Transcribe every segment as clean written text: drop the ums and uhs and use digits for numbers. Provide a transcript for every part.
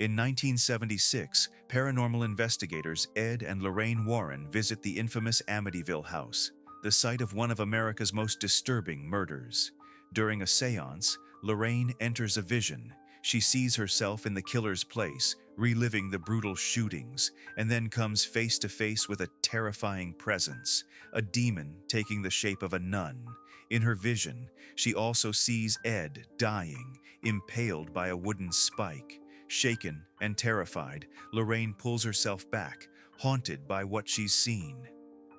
In 1976, paranormal investigators Ed and Lorraine Warren visit the infamous Amityville house, the site of one of America's most disturbing murders. During a seance, Lorraine enters a vision. She sees herself in the killer's place, reliving the brutal shootings, and then comes face to face with a terrifying presence, a demon taking the shape of a nun. In her vision, she also sees Ed dying, impaled by a wooden spike. Shaken and terrified, Lorraine pulls herself back, haunted by what she's seen.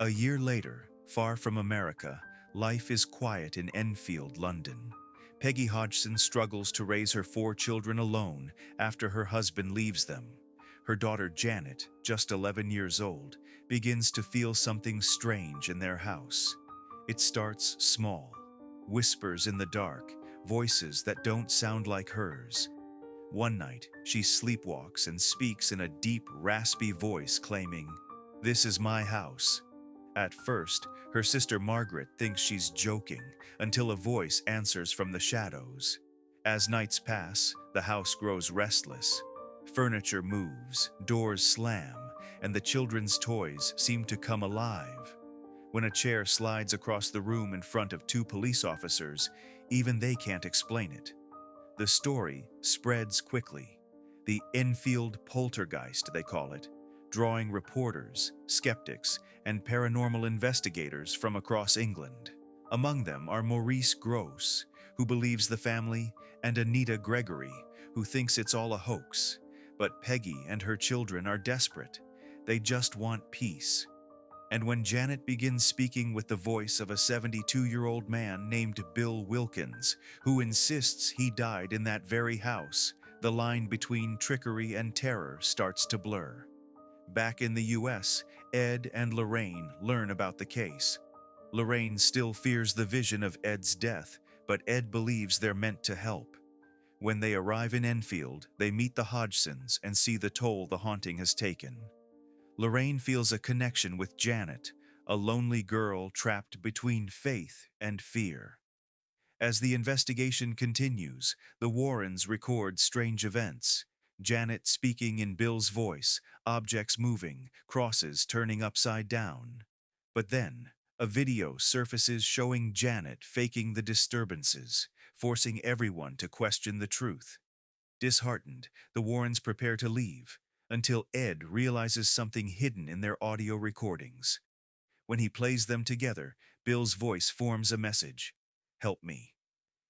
A year later, far from America, life is quiet in Enfield, London. Peggy Hodgson struggles to raise her 4 children alone after her husband leaves them. Her daughter Janet, just 11 years old, begins to feel something strange in their house. It starts small, whispers in the dark, voices that don't sound like hers. One night, she sleepwalks and speaks in a deep, raspy voice claiming, "This is my house." At first, her sister Margaret thinks she's joking until a voice answers from the shadows. As nights pass, the house grows restless. Furniture moves, doors slam, and the children's toys seem to come alive. When a chair slides across the room in front of 2 police officers, even they can't explain it. The story spreads quickly. The Enfield poltergeist, they call it, drawing reporters, skeptics, and paranormal investigators from across England. Among them are Maurice Grosse, who believes the family, and Anita Gregory, who thinks it's all a hoax. But Peggy and her children are desperate. They just want peace. And when Janet begins speaking with the voice of a 72-year-old man named Bill Wilkins, who insists he died in that very house, the line between trickery and terror starts to blur. Back in the US, Ed and Lorraine learn about the case. Lorraine still fears the vision of Ed's death, but Ed believes they're meant to help. When they arrive in Enfield, they meet the Hodgsons and see the toll the haunting has taken. Lorraine feels a connection with Janet, a lonely girl trapped between faith and fear. As the investigation continues, the Warrens record strange events. Janet speaking in Bill's voice, objects moving, crosses turning upside down. But then, a video surfaces showing Janet faking the disturbances, forcing everyone to question the truth. Disheartened, the Warrens prepare to leave, until Ed realizes something hidden in their audio recordings. When he plays them together, Bill's voice forms a message. "Help me."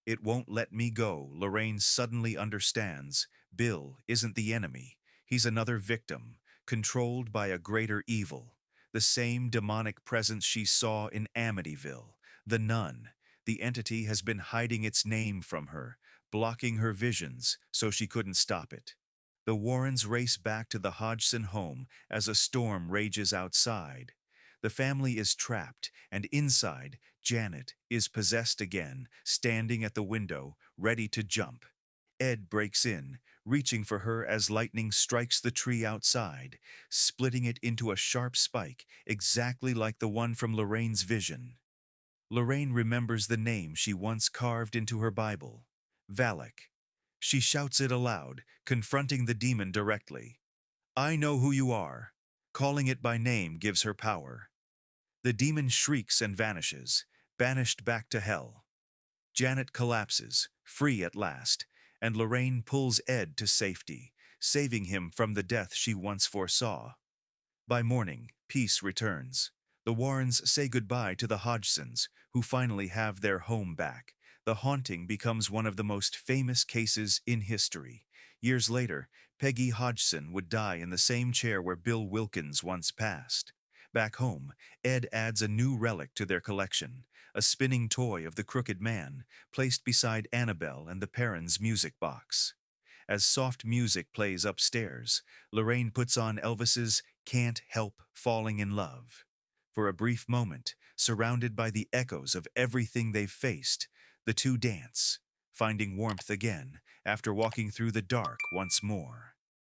"It won't let me go," Lorraine suddenly understands. Bill isn't the enemy. He's another victim, controlled by a greater evil. The same demonic presence she saw in Amityville, the Nun. The entity has been hiding its name from her, blocking her visions so she couldn't stop it. The Warrens race back to the Hodgson home as a storm rages outside. The family is trapped, and inside, Janet is possessed again, standing at the window, ready to jump. Ed breaks in, reaching for her as lightning strikes the tree outside, splitting it into a sharp spike, exactly like the one from Lorraine's vision. Lorraine remembers the name she once carved into her Bible, Valak. She shouts it aloud, confronting the demon directly. "I know who you are." Calling it by name gives her power. The demon shrieks and vanishes, banished back to hell. Janet collapses, free at last, and Lorraine pulls Ed to safety, saving him from the death she once foresaw. By morning, peace returns. The Warrens say goodbye to the Hodgsons, who finally have their home back. The haunting becomes one of the most famous cases in history. Years later, Peggy Hodgson would die in the same chair where Bill Wilkins once passed. Back home, Ed adds a new relic to their collection, a spinning toy of the Crooked Man, placed beside Annabelle and the Perrons' music box. As soft music plays upstairs, Lorraine puts on Elvis's "Can't Help Falling in Love." For a brief moment, surrounded by the echoes of everything they've faced, the two dance, finding warmth again after walking through the dark once more.